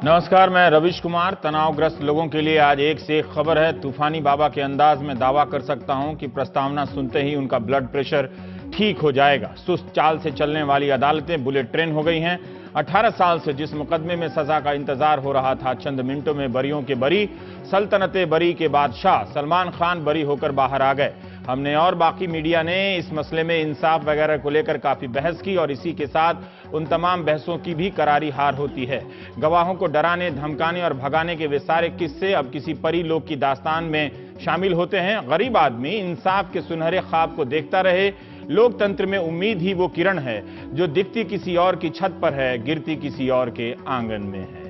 नमस्कार, मैं रविश कुमार। तनावग्रस्त लोगों के लिए आज एक से एक खबर है। तूफानी बाबा के अंदाज में दावा कर सकता हूं कि प्रस्तावना सुनते ही उनका ब्लड प्रेशर ठीक हो जाएगा। सुस्त चाल से चलने वाली अदालतें बुलेट ट्रेन हो गई हैं। 18 साल से जिस मुकदमे में सजा का इंतजार हो रहा था, चंद मिनटों में बरियों के बरी। सल्तनते बरी के बादशाह सलमान खान बरी होकर बाहर आ गए। हमने और बाकी मीडिया ने इस मसले में इंसाफ वगैरह को लेकर काफी बहस की और इसी के साथ उन तमाम बहसों की भी करारी हार होती है। गवाहों को डराने, धमकाने और भगाने के वे सारे किस्से अब किसी परी लोक की दास्तान में शामिल होते हैं। गरीब आदमी इंसाफ के सुनहरे ख्वाब को देखता रहे। लोकतंत्र में उम्मीद ही वो किरण है जो दिखती किसी और की छत पर है, गिरती किसी और के आंगन में है।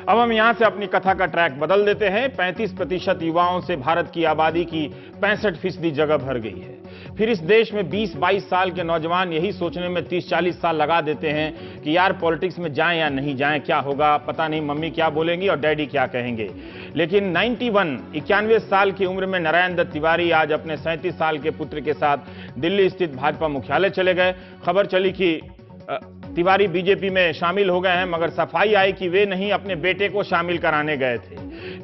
अब हम यहां से अपनी कथा का ट्रैक बदल देते हैं। 35% युवाओं से भारत की आबादी की 65% जगह भर गई है। फिर इस देश में 20-22 साल के नौजवान यही सोचने में 30-40 साल लगा देते हैं कि यार पॉलिटिक्स में जाएं या नहीं जाएं, क्या होगा पता नहीं, मम्मी क्या बोलेंगी और डैडी क्या कहेंगे। लेकिन 91 साल की उम्र में नारायण दत्त तिवारी आज अपने 37 साल के पुत्र के साथ दिल्ली स्थित भाजपा मुख्यालय चले गए। खबर चली कि तिवारी बीजेपी में शामिल हो गए हैं, मगर सफाई आई कि वे नहीं अपने बेटे को शामिल कराने गए थे।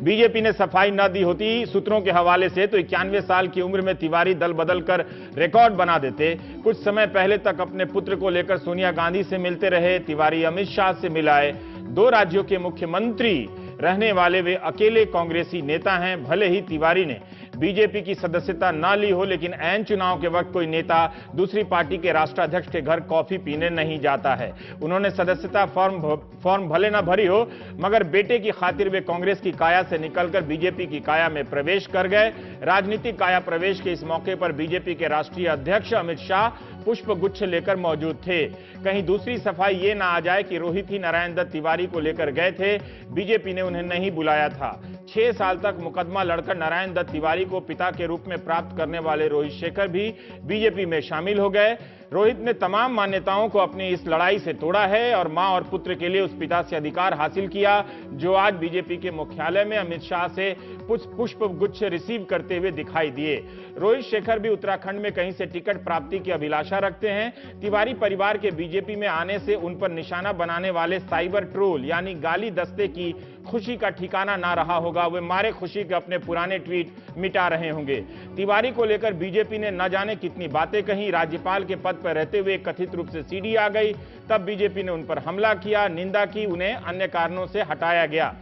बीजेपी ने सफाई न दी होती सूत्रों के हवाले से तो 91 साल की उम्र में तिवारी दल बदल कर रिकॉर्ड बना देते। कुछ समय पहले तक अपने पुत्र को लेकर सोनिया गांधी से मिलते रहे। तिवारी अमित शाह से मिलाए। 2 राज्यों के मुख्यमंत्री रहने वाले वे अकेले कांग्रेसी नेता हैं। भले ही तिवारी ने बीजेपी की सदस्यता ना ली हो, लेकिन ऐन चुनाव के वक्त कोई नेता दूसरी पार्टी के राष्ट्राध्यक्ष के घर कॉफी पीने नहीं जाता है। उन्होंने सदस्यता फॉर्म भले ना भरी हो, मगर बेटे की खातिर वे कांग्रेस की काया से निकलकर बीजेपी की काया में प्रवेश कर गए। राजनीतिक काया प्रवेश के इस मौके पर बीजेपी के राष्ट्रीय अध्यक्ष अमित शाह पुष्प गुच्छ लेकर मौजूद थे। कहीं दूसरी सफाई ये ना आ जाए कि रोहित ही नारायण दत्त तिवारी को लेकर गए थे, बीजेपी ने उन्हें नहीं बुलाया था। 6 साल तक मुकदमा लड़कर नारायण दत्त तिवारी को पिता के रूप में प्राप्त करने वाले रोहित शेखर भी बीजेपी में शामिल हो गए। रोहित ने तमाम मान्यताओं को अपनी इस लड़ाई से तोड़ा है और मां और पुत्र के लिए उस पिता से अधिकार हासिल किया जो आज बीजेपी के मुख्यालय में अमित शाह से पुष्प गुच्छ रिसीव करते हुए दिखाई दिए। रोहित शेखर भी उत्तराखंड में कहीं से टिकट प्राप्ति की अभिलाषा रखते हैं। तिवारी परिवार के बीजेपी में आने से उन पर निशाना बनाने वाले साइबर ट्रोल यानी गाली दस्ते की खुशी का ठिकाना ना रहा होगा। वे मारे खुशी के अपने पुराने ट्वीट मिटा रहे होंगे। तिवारी को लेकर बीजेपी ने न जाने कितनी बातें कही। राज्यपाल के पद पर रहते हुए कथित रूप से सीडी आ गई, तब बीजेपी ने उन पर हमला किया, निंदा की, उन्हें अन्य कारणों से हटाया गया।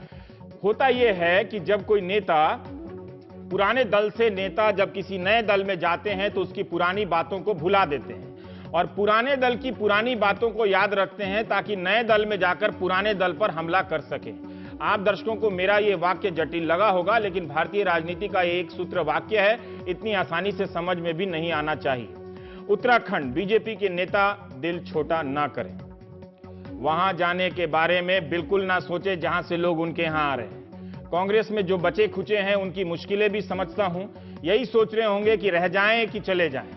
होता यह है कि जब कोई नेता पुराने दल से नेता जब किसी नए दल में जाते हैं तो उसकी पुरानी बातों को भुला देते हैं और पुराने दल की पुरानी बातों को याद रखते हैं ताकि नए दल में जाकर पुराने दल पर हमला कर सके। आप दर्शकों को मेरा यह वाक्य जटिल लगा होगा, लेकिन भारतीय राजनीति का एक सूत्र वाक्य है, इतनी आसानी से समझ में भी नहीं आना चाहिए। उत्तराखंड बीजेपी के नेता दिल छोटा ना करें। वहां जाने के बारे में बिल्कुल ना सोचे जहां से लोग उनके यहां आ रहे हैं। कांग्रेस में जो बचे खुचे हैं उनकी मुश्किलें भी समझता हूं। यही सोच रहे होंगे कि रह जाएं कि चले जाएं।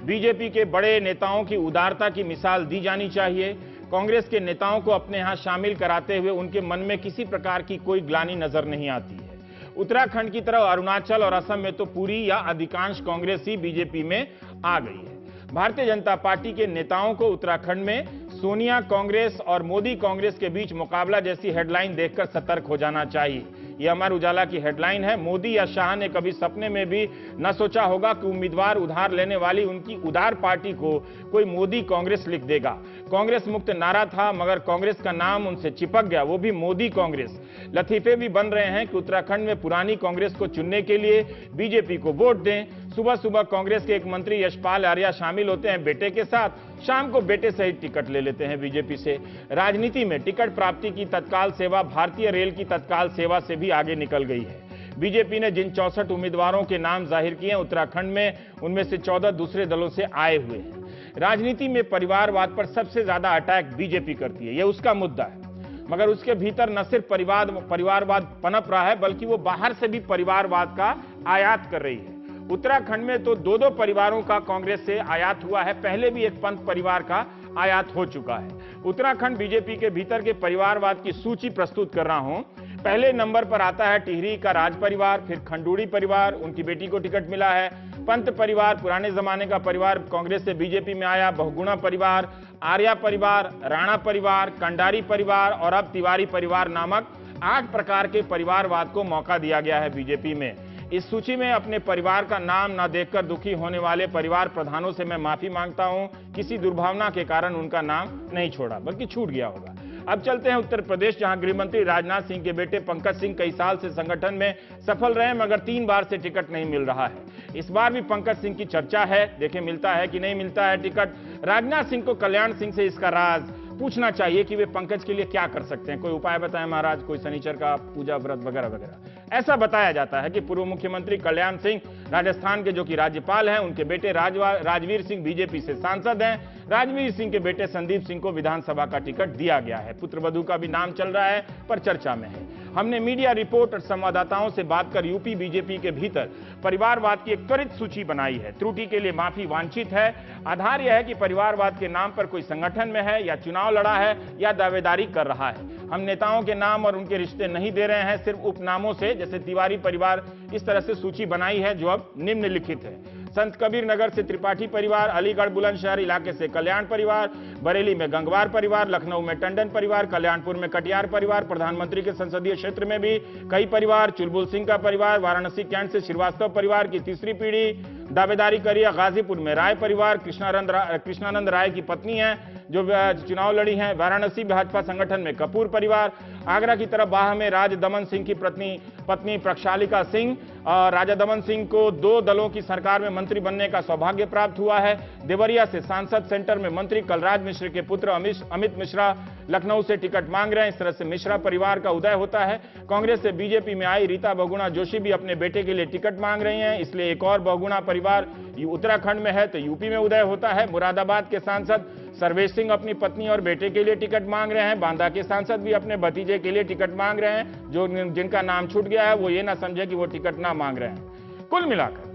बीजेपी के बड़े नेताओं की उदारता की मिसाल दी जानी चाहिए। कांग्रेस के नेताओं को अपने यहां शामिल कराते हुए उनके मन में किसी प्रकार की कोई ग्लानि नजर नहीं आती है। उत्तराखंड की तरह अरुणाचल और असम में तो पूरी या अधिकांश कांग्रेस ही बीजेपी में आ गई है। भारतीय जनता पार्टी के नेताओं को उत्तराखंड में सोनिया कांग्रेस और मोदी कांग्रेस के बीच मुकाबला जैसी हेडलाइन देखकर सतर्क हो जाना चाहिए। यह अमर उजाला की हेडलाइन है। मोदी या शाह ने कभी सपने में भी न सोचा होगा कि उम्मीदवार उधार लेने वाली उनकी उदार पार्टी को कोई मोदी कांग्रेस लिख देगा। कांग्रेस मुक्त नारा था, मगर कांग्रेस का नाम उनसे चिपक गया, वो भी मोदी कांग्रेस। लतीफे भी बन रहे हैं कि उत्तराखंड में पुरानी कांग्रेस को चुनने के लिए बीजेपी को वोट दें। सुबह सुबह कांग्रेस के एक मंत्री यशपाल आर्या शामिल होते हैं बेटे के साथ, शाम को बेटे सहित टिकट ले लेते हैं बीजेपी से। राजनीति में टिकट प्राप्ति की तत्काल सेवा भारतीय रेल की तत्काल सेवा से भी आगे निकल गई है। बीजेपी ने जिन 64 उम्मीदवारों के नाम जाहिर किए हैं उत्तराखंड में, उनमें से 14 दूसरे दलों से आए हुए हैं। राजनीति में परिवारवाद पर सबसे ज्यादा अटैक बीजेपी करती है, यह उसका मुद्दा है। मगर उसके भीतर न सिर्फ परिवारवाद पनप रहा है, बल्कि वो बाहर से भी परिवारवाद का आयात कर रही है। उत्तराखंड में तो 2-2 परिवारों का कांग्रेस से आयात हुआ है। पहले भी एक पंत परिवार का आयात हो चुका है। उत्तराखंड बीजेपी के भीतर के परिवारवाद की सूची प्रस्तुत कर रहा हूं। पहले नंबर पर आता है टिहरी का राज परिवार, फिर खंडूड़ी परिवार, उनकी बेटी को टिकट मिला है। पंत परिवार पुराने जमाने का परिवार, कांग्रेस से बीजेपी में आया। बहुगुणा परिवार, आर्या परिवार, राणा परिवार, कंडारी परिवार और अब तिवारी परिवार नामक 8 प्रकार के परिवारवाद को मौका दिया गया है बीजेपी में। इस सूची में अपने परिवार का नाम न देखकर दुखी होने वाले परिवार प्रधानों से मैं माफी मांगता हूं। किसी दुर्भावना के कारण उनका नाम नहीं छोड़ा, बल्कि छूट गया होगा। अब चलते हैं उत्तर प्रदेश, जहां गृहमंत्री राजनाथ सिंह के बेटे पंकज सिंह कई साल से संगठन में सफल रहे, मगर 3 बार से टिकट नहीं मिल रहा है। इस बार भी पंकज सिंह की चर्चा है, देखें मिलता है कि नहीं मिलता है टिकट। राजनाथ सिंह को कल्याण सिंह से इसका राज पूछना चाहिए कि वे पंकज के लिए क्या कर सकते हैं। कोई उपाय बताएं महाराज, कोई शनिचर का पूजा व्रत वगैरह वगैरह। ऐसा बताया जाता है कि पूर्व मुख्यमंत्री कल्याण सिंह राजस्थान के, जो कि राज्यपाल हैं, उनके बेटे राजवीर सिंह बीजेपी से सांसद हैं। राजवीर सिंह के बेटे संदीप सिंह को विधानसभा का टिकट दिया गया है। पुत्रवधू का भी नाम चल रहा है, पर चर्चा में है। हमने मीडिया रिपोर्ट और संवाददाताओं से बात कर यूपी बीजेपी के भीतर परिवारवाद की एक त्वरित सूची बनाई है। त्रुटि के लिए माफी वांछित है। आधार यह है कि परिवारवाद के नाम पर कोई संगठन में है या चुनाव लड़ा है या दावेदारी कर रहा है। हम नेताओं के नाम और उनके रिश्ते नहीं दे रहे हैं, सिर्फ उपनामों से, जैसे तिवारी परिवार। इस तरह से सूची बनाई है जो अब निम्नलिखित है। संत कबीर नगर से त्रिपाठी परिवार, अलीगढ़ बुलंदशहर इलाके से कल्याण परिवार, बरेली में गंगवार परिवार, लखनऊ में टंडन परिवार, कल्याणपुर में कटियार परिवार, प्रधानमंत्री के संसदीय क्षेत्र में भी कई परिवार, चुलबुल सिंह का परिवार, वाराणसी कैंट से श्रीवास्तव परिवार की तीसरी पीढ़ी दावेदारी करी है। गाजीपुर में राय परिवार, कृष्णानंद राय की पत्नी है जो चुनाव लड़ी हैं। वाराणसी भाजपा संगठन में कपूर परिवार। आगरा की तरफ बाह में राजा दमन सिंह की पत्नी प्रक्षालिका सिंह। राजा दमन सिंह को 2 दलों की सरकार में मंत्री बनने का सौभाग्य प्राप्त हुआ है। देवरिया से सांसद सेंटर में मंत्री कलराज मिश्र के पुत्र अमित मिश्रा लखनऊ से टिकट मांग रहे हैं। इस तरह से मिश्रा परिवार का उदय होता है। कांग्रेस से बीजेपी में आई रीता बहुगुणा जोशी भी अपने बेटे के लिए टिकट मांग रही हैं, इसलिए एक और बहुगुणा परिवार उत्तराखंड में है तो यूपी में उदय होता है। मुरादाबाद के सांसद सर्वेश सिंह अपनी पत्नी और बेटे के लिए टिकट मांग रहे हैं। बांदा के सांसद भी अपने भतीजे के लिए टिकट मांग रहे हैं। जो जिनका नाम छूट गया है वो ये ना समझे कि वो टिकट ना मांग रहे हैं। कुल मिलाकर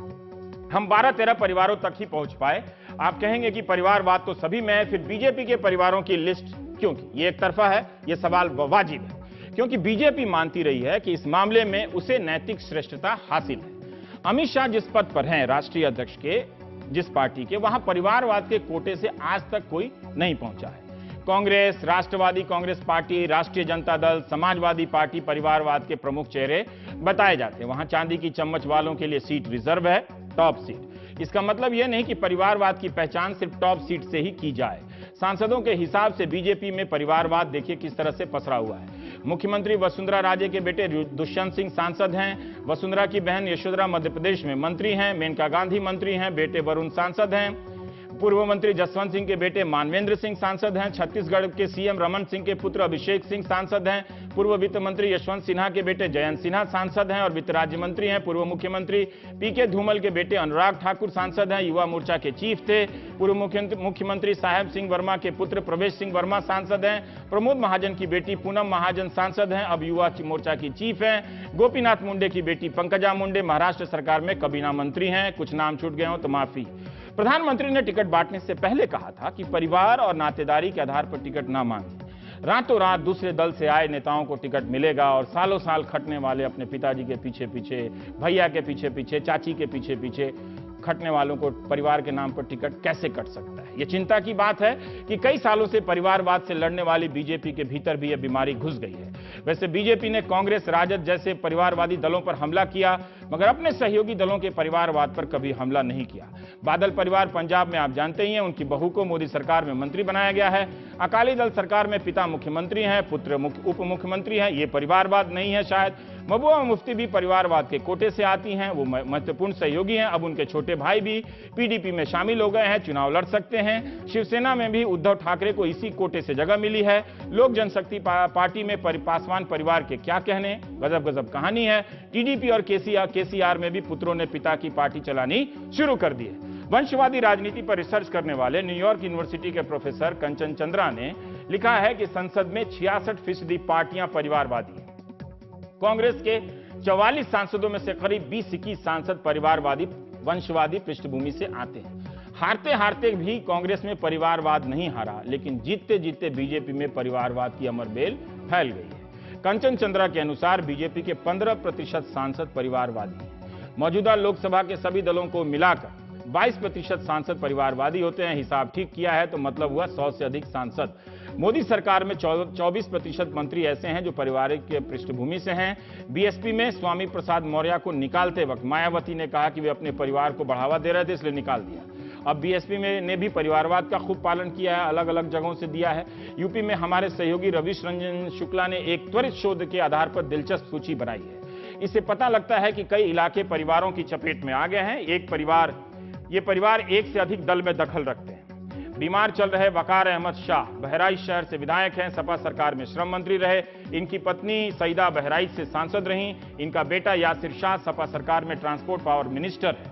हम 12-13 परिवारों तक ही पहुंच पाए। आप कहेंगे कि परिवारवाद तो सभी में है, फिर बीजेपी के परिवारों की लिस्ट क्यों की? ये एक तरफा है, ये सवाल वाजिब है, क्योंकि बीजेपी मानती रही है कि इस मामले में उसे नैतिक श्रेष्ठता हासिल है। अमित शाह जिस पद पर हैं, राष्ट्रीय अध्यक्ष के, जिस पार्टी के, वहां परिवारवाद के कोटे से आज तक कोई नहीं पहुंचा है। कांग्रेस, राष्ट्रवादी कांग्रेस पार्टी, राष्ट्रीय जनता दल, समाजवादी पार्टी परिवारवाद के प्रमुख चेहरे बताए जाते हैं। वहां चांदी की चम्मच वालों के लिए सीट रिजर्व है, टॉप सीट। इसका मतलब यह नहीं कि परिवारवाद की पहचान सिर्फ टॉप सीट से ही की जाए। सांसदों के हिसाब से बीजेपी में परिवारवाद देखिए किस तरह से पसरा हुआ है। मुख्यमंत्री वसुंधरा राजे के बेटे दुष्यंत सिंह सांसद हैं। वसुंधरा की बहन यशोधरा मध्य प्रदेश में मंत्री हैं। मेनका गांधी मंत्री हैं। बेटे वरुण सांसद हैं। पूर्व मंत्री जसवंत सिंह के बेटे मानवेंद्र सिंह सांसद हैं। छत्तीसगढ़ के सीएम रमन सिंह के पुत्र अभिषेक सिंह सांसद हैं। पूर्व वित्त मंत्री यशवंत सिन्हा के बेटे जयंत सिन्हा सांसद हैं और वित्त राज्य मंत्री हैं। पूर्व मुख्यमंत्री पीके धूमल के बेटे अनुराग ठाकुर सांसद हैं, युवा मोर्चा के चीफ थे। पूर्व मुख्यमंत्री साहेब सिंह वर्मा के पुत्र प्रवेश सिंह वर्मा सांसद हैं। प्रमोद महाजन की बेटी पूनम महाजन सांसद हैं, अब युवा मोर्चा की चीफ हैं। गोपीनाथ मुंडे की बेटी पंकजा मुंडे महाराष्ट्र सरकार में कबीना मंत्री हैं। कुछ नाम छूट गए हो तो माफी। प्रधानमंत्री ने टिकट बांटने से पहले कहा था कि परिवार और नातेदारी के आधार पर टिकट ना मांगे। रातों रात दूसरे दल से आए नेताओं को टिकट मिलेगा और सालों साल खटने वाले अपने पिताजी के पीछे पीछे, भैया के पीछे पीछे, चाची के पीछे पीछे खटने वालों को परिवार के नाम पर टिकट कैसे कट सकता है? ये चिंता की बात है कि कई सालों से परिवारवाद से लड़ने वाली बीजेपी के भीतर भी यह बीमारी घुस गई है। वैसे बीजेपी ने कांग्रेस, राजद जैसे परिवारवादी दलों पर हमला किया, मगर अपने सहयोगी दलों के परिवारवाद पर कभी हमला नहीं किया। बादल परिवार पंजाब में आप जानते ही हैं, उनकी बहू को मोदी सरकार में मंत्री बनाया गया है। अकाली दल सरकार में पिता मुख्यमंत्री हैं, पुत्र उप मुख्यमंत्री हैं। ये परिवारवाद नहीं है शायद। महबूबा मुफ्ती भी परिवारवाद के कोटे से आती हैं, वो महत्वपूर्ण सहयोगी हैं। अब उनके छोटे भाई भी पीडीपी में शामिल हो गए हैं, चुनाव लड़ सकते हैं। शिवसेना में भी उद्धव ठाकरे को इसी कोटे से जगह मिली है। लोक जनशक्ति पार्टी में पासवान परिवार के क्या कहने, गजब गजब कहानी है। टीडीपी और केसीआर में भी पुत्रों ने पिता की पार्टी चलानी शुरू कर दी है। वंशवादी राजनीति पर रिसर्च करने वाले न्यूयॉर्क यूनिवर्सिटी के प्रोफेसर कंचन चंद्रा ने लिखा है कि संसद में 66% पार्टियां परिवारवादी हैं। कांग्रेस के 44 सांसदों में से करीब 20-21 सांसद परिवारवादी वंशवादी पृष्ठभूमि से आते हैं। हारते हारते भी कांग्रेस में परिवारवाद नहीं हारा, लेकिन जीतते जीतते बीजेपी में परिवारवाद की अमर बेल फैल गई है। कंचन चंद्रा के अनुसार बीजेपी के 15% सांसद परिवारवादी हैं। मौजूदा लोकसभा के सभी दलों को मिलाकर 22% सांसद परिवारवादी होते हैं। हिसाब ठीक किया है तो मतलब हुआ 100 से अधिक सांसद। मोदी सरकार में 24% मंत्री ऐसे हैं जो पारिवारिक पृष्ठभूमि से हैं। बीएसपी में स्वामी प्रसाद मौर्य को निकालते वक्त मायावती ने कहा कि वे अपने परिवार को बढ़ावा दे रहे थे, इसलिए निकाल दिया। अब बीएसपी में ने भी परिवारवाद का खूब पालन किया है, अलग अलग जगहों से दिया है। यूपी में हमारे सहयोगी रविश रंजन शुक्ला ने एक त्वरित शोध के आधार पर दिलचस्प सूची बनाई है। इससे पता लगता है कि कई इलाके परिवारों की चपेट में आ गए हैं। ये परिवार एक से अधिक दल में दखल रखते हैं। बीमार चल रहे वकार अहमद शाह बहराइच शहर से विधायक हैं, सपा सरकार में श्रम मंत्री रहे। इनकी पत्नी सईदा बहराइच से सांसद रहीं। इनका बेटा यासिर शाह सपा सरकार में ट्रांसपोर्ट पावर मिनिस्टर है।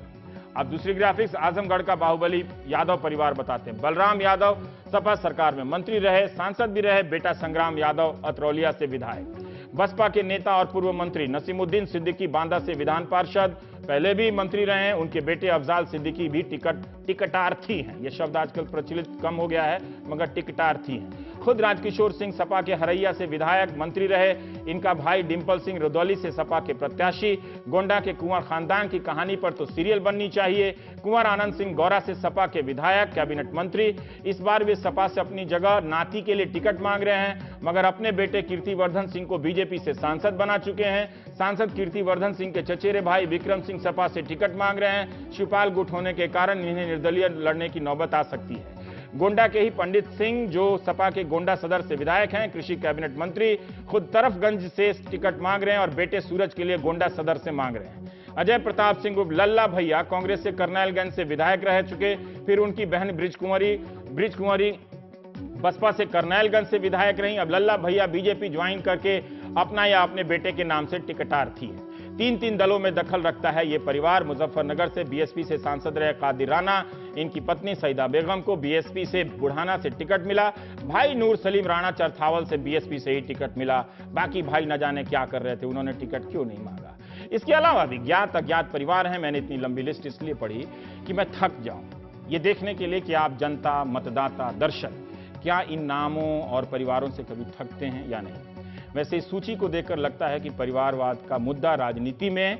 अब दूसरी ग्राफिक्स आजमगढ़ का बाहुबली यादव परिवार बताते हैं। बलराम यादव सपा सरकार में मंत्री रहे, सांसद भी रहे। बेटा संग्राम यादव अतरौलिया से विधायक। बसपा के नेता और पूर्व मंत्री नसीमुद्दीन सिद्दीकी बांदा से विधान पार्षद पहले भी मंत्री रहे हैं। उनके बेटे अफजाल सिद्दीकी भी टिकटार्थी हैं। यह शब्द आजकल प्रचलित कम हो गया है, मगर टिकटार्थी हैं। खुद राजकिशोर सिंह सपा के हरैया से विधायक मंत्री रहे। इनका भाई डिंपल सिंह रुदौली से सपा के प्रत्याशी। गोंडा के कुंवर खानदान की कहानी पर तो सीरियल बननी चाहिए। कुंवर आनंद सिंह गौरा से सपा के विधायक, कैबिनेट मंत्री। इस बार वे सपा से अपनी जगह नाती के लिए टिकट मांग रहे हैं, मगर अपने बेटे कीर्तिवर्धन सिंह को बीजेपी से सांसद बना चुके हैं। सांसद कीर्तिवर्धन सिंह के चचेरे भाई विक्रम सिंह सपा से टिकट मांग रहे हैं। शिवपाल गुट होने के कारण इन्हें निर्दलीय लड़ने की नौबत आ सकती है। गोंडा के ही पंडित सिंह जो सपा के गोंडा सदर से विधायक हैं, कृषि कैबिनेट मंत्री, खुद तरफगंज से टिकट मांग रहे हैं और बेटे सूरज के लिए गोंडा सदर से मांग रहे हैं। अजय प्रताप सिंह उर्फ लल्ला भैया कांग्रेस से करनाइलगंज से विधायक रह चुके, फिर उनकी बहन ब्रिज कुंवरी बसपा से करनाइलगंज से विधायक रही। अब लल्ला भैया बीजेपी ज्वाइन करके अपना या अपने बेटे के नाम से टिकटार्थी है। 3 दलों में दखल रखता है ये परिवार। मुजफ्फरनगर से बीएसपी से सांसद रहे कादिर राणा, इनकी पत्नी सईदा बेगम को बीएसपी से बुढ़ाना से टिकट मिला। भाई नूर सलीम राणा चरथावल से बीएसपी से ही टिकट मिला। बाकी भाई न जाने क्या कर रहे थे, उन्होंने टिकट क्यों नहीं मांगा। इसके अलावा भी ज्ञात अज्ञात परिवार हैं। मैंने इतनी लंबी लिस्ट इसलिए पढ़ी कि मैं थक जाऊं ये देखने के लिए कि आप जनता, मतदाता, दर्शक क्या इन नामों और परिवारों से कभी थकते हैं या नहीं। वैसे इस सूची को देखकर लगता है कि परिवारवाद का मुद्दा राजनीति में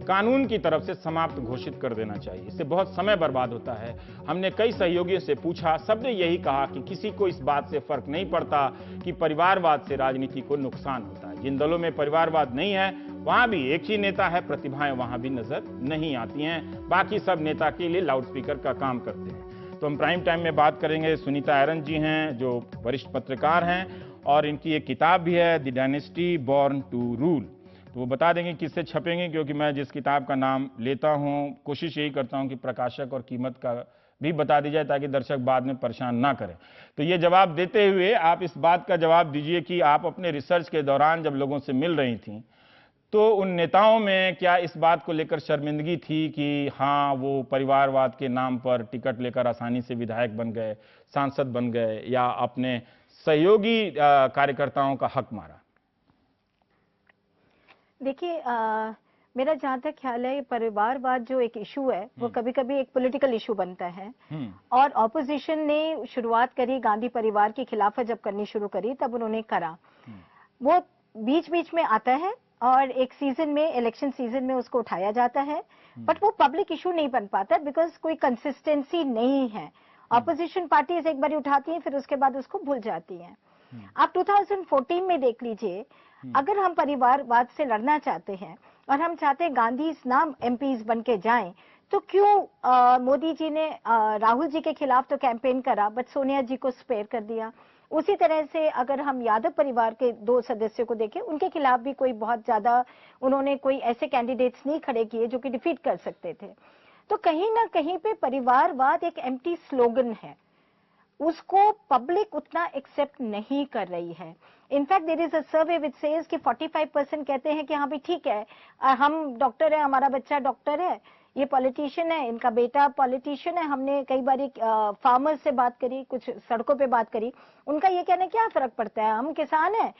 कानून की तरफ से समाप्त घोषित कर देना चाहिए। इससे बहुत समय बर्बाद होता है। हमने कई सहयोगियों से पूछा, सबने यही कहा कि किसी को इस बात से फर्क नहीं पड़ता कि परिवारवाद से राजनीति को नुकसान होता है। जिन दलों में परिवारवाद नहीं है वहां भी एक ही नेता है, प्रतिभाएं वहां भी नजर नहीं आती हैं। बाकी सब नेता के लिए लाउडस्पीकर का काम करते हैं। तो हम प्राइम टाइम में बात करेंगे। सुनीता एरन जी हैं जो वरिष्ठ पत्रकार हैं और इनकी एक किताब भी है the dynasty born to rule. तो वो बता देंगे किससे छपेंगे, क्योंकि मैं जिस किताब का नाम लेता हूं कोशिश यही करता हूं कि प्रकाशक और कीमत का भी बता दी जाए ताकि दर्शक बाद में परेशान ना करें। तो ये जवाब देते हुए आप इस बात का जवाब दीजिए कि आप अपने रिसर्च के दौरान जब लोगों से मिल रही थी तो उन नेताओं में क्या इस बात को लेकर शर्मिंदगी थी कि हाँ वो परिवारवाद के नाम पर टिकट लेकर आसानी से विधायक बन गए, सांसद बन गए, या अपने सहयोगी कार्यकर्ताओं का हक मारा? देखिए, मेरा जहां तक ख्याल है परिवारवाद जो एक इशू है वो कभी कभी एक पॉलिटिकल इशू बनता है। और ऑपोजिशन ने शुरुआत करी, गांधी परिवार की खिलाफत जब करनी शुरू करी तब उन्होंने करा। वो बीच बीच में आता है और एक सीजन में, इलेक्शन सीजन में उसको उठाया जाता है, बट वो पब्लिक इशू नहीं बन पाता बिकॉज कोई कंसिस्टेंसी नहीं है। ऑपोजिशन पार्टीज एक बार उठाती हैं फिर उसके बाद उसको भूल जाती हैं। आप 2014 में देख लीजिए, अगर हम परिवारवाद से लड़ना चाहते हैं और हम चाहते हैं गांधी नाम एमपीज बन के जाएं, तो क्यों मोदी जी ने राहुल जी के खिलाफ तो कैंपेन करा बट सोनिया जी को स्पेयर कर दिया। उसी तरह से अगर हम यादव परिवार के 2 सदस्यों को देखें, उनके खिलाफ भी कोई बहुत ज्यादा उन्होंने कोई ऐसे कैंडिडेट्स नहीं खड़े किए जो कि डिफीट कर सकते थे। तो कहीं ना कहीं पे परिवारवाद एक एम्प्टी स्लोगन है, उसको पब्लिक उतना एक्सेप्ट नहीं कर रही है। In fact there is a survey which says कि 45% कहते हैं कि हाँ भी ठीक है, हम डॉक्टर है, हमारा बच्चा डॉक्टर है, ये पॉलिटिशियन है, इनका बेटा पॉलिटिशियन है। हमने कई बार फार्मर्स से बात करी, कुछ सड़कों पे बात करी, उनका ये कहना क्या फर्क पड़ता है, हम किसान हैं।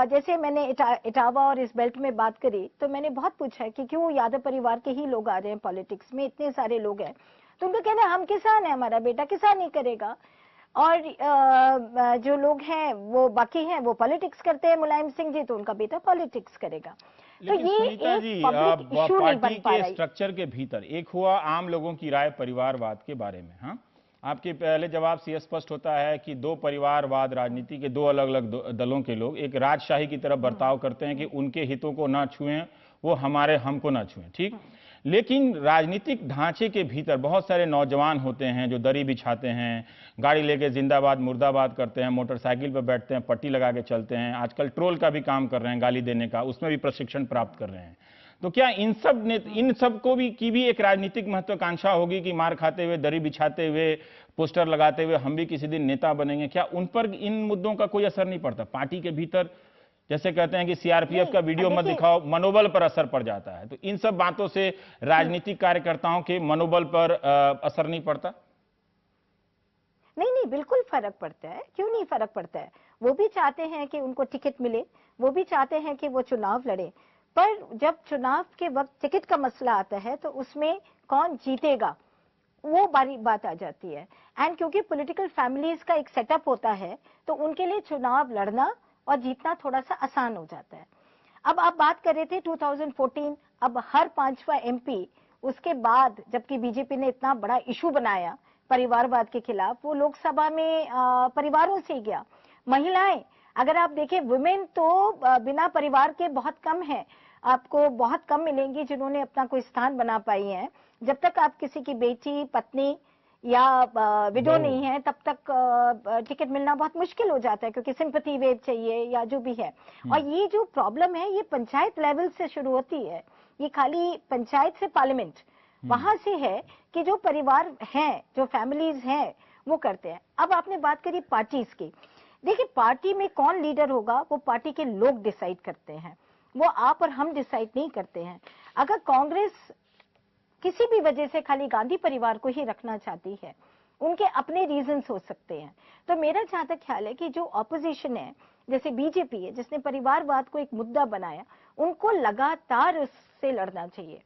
जैसे मैंने इटावा और इस बेल्ट में बात करी तो मैंने बहुत पूछा है कि क्यों यादव परिवार के ही लोग आ रहे हैं पॉलिटिक्स में, इतने सारे लोग हैं। तो उनका कहना है हम किसान हैं, हमारा बेटा किसान ही करेगा। और जो लोग हैं वो बाकी हैं वो पॉलिटिक्स करते हैं, मुलायम सिंह जी, तो उनका बेटा पॉलिटिक्स करेगा। तो ये सुनीता जी, एक पब्लिक इशू नहीं बन पार्टी पा के रही। स्ट्रक्चर के भीतर एक हुआ आम लोगों की राय परिवारवाद के बारे में। हाँ, आपके पहले जवाब से यह स्पष्ट होता है कि दो परिवारवाद राजनीति के दो अलग अलग दलों के लोग एक राजशाही की तरफ बर्ताव करते हैं कि उनके हितों को ना छुएं, वो हमको ना छुएं, ठीक। लेकिन राजनीतिक ढांचे के भीतर बहुत सारे नौजवान होते हैं जो दरी बिछाते हैं, गाड़ी लेके जिंदाबाद मुर्दाबाद करते हैं, मोटरसाइकिल पर बैठते हैं, पट्टी लगा के चलते हैं, आजकल ट्रोल का भी काम कर रहे हैं, गाली देने का, उसमें भी प्रशिक्षण प्राप्त कर रहे हैं। तो क्या इन सब को भी की भी एक राजनीतिक महत्वाकांक्षा होगी कि मार खाते हुए, दरी बिछाते हुए, पोस्टर लगाते हुए हम भी किसी दिन नेता बनेंगे? क्या उन पर इन मुद्दों का कोई असर नहीं पड़ता? पार्टी के भीतर जैसे कहते हैं कि सीआरपीएफ का वीडियो मत दिखाओ, मनोबल पर असर पड़ जाता है, तो इन सब बातों से राजनीतिक कार्यकर्ताओं के मनोबल पर असर नहीं पड़ता? नहीं नहीं, बिल्कुल फर्क पड़ता है। क्यों नहीं फर्क पड़ता है? वो भी चाहते हैं कि उनको टिकट मिले, वो भी चाहते हैं कि वो चुनाव लड़े, पर जब चुनाव के वक्त टिकट का मसला आता है तो उसमें कौन जीतेगा वो बड़ी बात आ जाती है। एंड क्योंकि पॉलिटिकल फैमिलीज का एक सेटअप होता है तो उनके लिए चुनाव लड़ना और जीतना थोड़ा सा आसान हो जाता है। अब आप बात कर रहे थे 2014, अब हर 5वां एमपी उसके बाद जबकि बीजेपी ने इतना बड़ा इशू बनाया परिवारवाद के खिलाफ, वो लोकसभा में परिवारों से ही गया। महिलाएं, अगर आप देखें, वुमेन तो बिना परिवार के बहुत कम है, आपको बहुत कम मिलेंगी जिन्होंने अपना कोई स्थान बना पाई है। जब तक आप किसी की बेटी, पत्नी या विडो नहीं है तब तक टिकट मिलना बहुत मुश्किल हो जाता है, क्योंकि सिंपैथी वेव चाहिए या जो भी है। और ये जो प्रॉब्लम है ये पंचायत लेवल से शुरू होती है, ये खाली पंचायत से पार्लियामेंट वहां से है कि जो परिवार हैं, जो फैमिलीज हैं वो करते हैं। अब आपने बात करी पार्टीज की, देखिए पार्टी में कौन लीडर होगा वो पार्टी के लोग डिसाइड करते हैं, वो आप और हम डिसाइड नहीं करते हैं। अगर कांग्रेस किसी भी वजह से खाली गांधी परिवार को ही रखना चाहती है, उनके अपने रीजंस हो सकते हैं, तो मेरा जहां तक ख्याल है कि जो ऑपोजिशन है जैसे बीजेपी है जिसने परिवारवाद को एक मुद्दा बनाया, उनको लगातार उससे लड़ना चाहिए।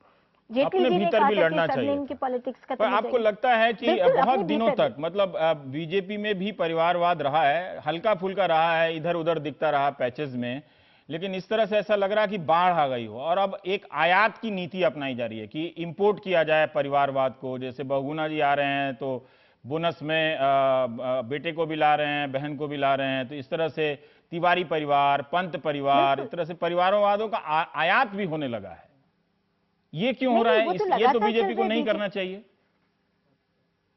अपने भीतर भी लड़ना चाहिए की पॉलिटिक्स पर आपको लगता है कि बहुत दिनों तक मतलब बीजेपी में भी परिवारवाद रहा है, हल्का फुल्का रहा है, इधर उधर दिखता रहा पैचेस में, लेकिन इस तरह से ऐसा लग रहा है कि बाढ़ आ गई हो और अब एक आयात की नीति अपनाई जा रही है कि इंपोर्ट किया जाए परिवारवाद को। जैसे बहुगुणा जी आ रहे हैं तो बोनस में बेटे को भी ला रहे हैं, बहन को भी ला रहे हैं, तो इस तरह से तिवारी परिवार, पंत परिवार, इस तरह से परिवारवादों का आयात भी होने लगा है। ये क्यों हो रहा है? ये तो बीजेपी को नहीं करना चाहिए,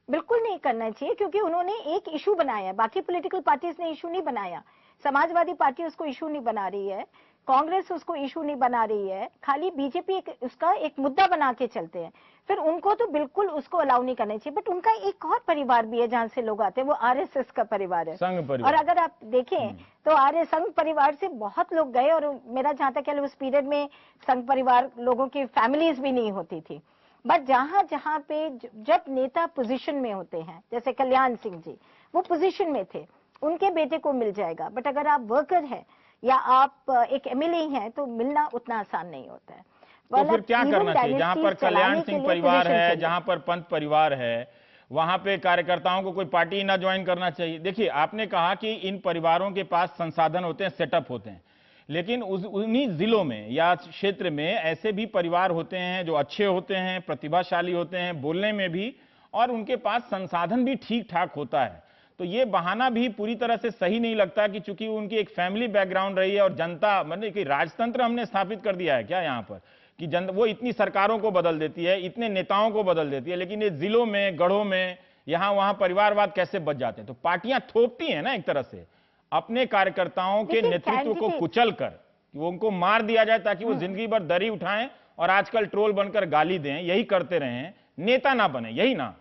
बिल्कुल नहीं करना चाहिए, क्योंकि उन्होंने एक इशू बनाया, बाकी पॉलिटिकल पार्टीज ने इशू नहीं बनाया। समाजवादी पार्टी उसको इशू नहीं बना रही है, कांग्रेस उसको इशू नहीं बना रही है, खाली बीजेपी उसका एक मुद्दा बना के चलते हैं। फिर उनको तो बिल्कुल उसको अलाउ नहीं करना चाहिए। बट उनका एक और परिवार भी है जहां से लोग आते हैं, वो आरएसएस का परिवार है, संघ परिवार। और अगर आप देखें तो आरएस संघ परिवार से बहुत लोग गए, और मेरा जहां तक ख्याल उस पीरियड में संघ परिवार लोगों की फैमिलीज भी नहीं होती थी। बट जहां जहां पे जब नेता पोजीशन में होते हैं, जैसे कल्याण सिंह जी वो पोजीशन में थे, उनके बेटे को मिल जाएगा। बट अगर आप वर्कर हैं या आप एक एमएलए हैं तो मिलना उतना आसान नहीं होता है। तो फिर क्या करना चाहिए? जहां पर कल्याण सिंह परिवार है, जहां पर पंत परिवार है, वहां पे कार्यकर्ताओं को कोई पार्टी ना ज्वाइन करना चाहिए? देखिए, आपने कहा कि इन परिवारों के पास संसाधन होते हैं, सेटअप होते हैं, लेकिन उन्हीं जिलों में या क्षेत्र में ऐसे भी परिवार होते हैं जो अच्छे होते हैं, प्रतिभाशाली होते हैं बोलने में भी, और उनके पास संसाधन भी ठीक ठाक होता है। तो ये बहाना भी पूरी तरह से सही नहीं लगता कि चूंकि उनकी एक फैमिली बैकग्राउंड रही है और जनता, मतलब कि राजतंत्र हमने स्थापित कर दिया है क्या यहाँ पर कि वो इतनी सरकारों को बदल देती है, इतने नेताओं को बदल देती है, लेकिन ये जिलों में, गढ़ों में, यहां वहां परिवारवाद कैसे बच जाते हैं? तो पार्टियां थोपती हैं ना एक तरह से अपने कार्यकर्ताओं के नेतृत्व को कुचल कर, कि वो उनको मार दिया जाए ताकि वो जिंदगी भर दरी उठाएं और आजकल ट्रोल बनकर गाली दें, यही करते रहें, नेता ना बने, यही ना?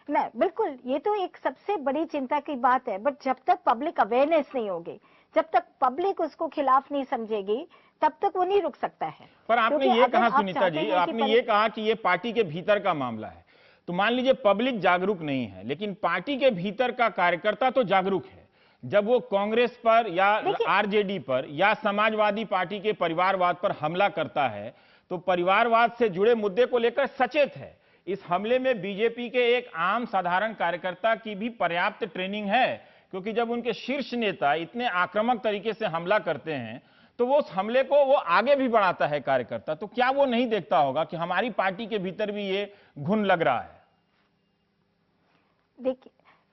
नहीं, बिल्कुल, ये तो एक सबसे बड़ी चिंता की बात है। बट जब तक पब्लिक अवेयरनेस नहीं होगी, जब तक पब्लिक उसको खिलाफ नहीं समझेगी, तब तक वो नहीं रुक सकता है। पर आपने ये कहा सुनीता जी, आपने ये कहा कि ये पार्टी के भीतर का मामला है, तो मान लीजिए पब्लिक जागरूक नहीं है, लेकिन पार्टी के भीतर का कार्यकर्ता तो जागरूक है। जब वो कांग्रेस पर या आरजेडी पर या समाजवादी पार्टी के परिवारवाद पर हमला करता है, तो परिवारवाद से जुड़े मुद्दे को लेकर सचेत है। इस हमले में बीजेपी के एक आम साधारण कार्यकर्ता की भी पर्याप्त ट्रेनिंग है, क्योंकि जब उनके शीर्ष नेता इतने आक्रामक तरीके से हमला करते हैं तो वो उस हमले को वो आगे भी बढ़ाता है कार्यकर्ता। तो क्या वो नहीं देखता होगा कि हमारी पार्टी के भीतर भी ये घुन लग रहा है?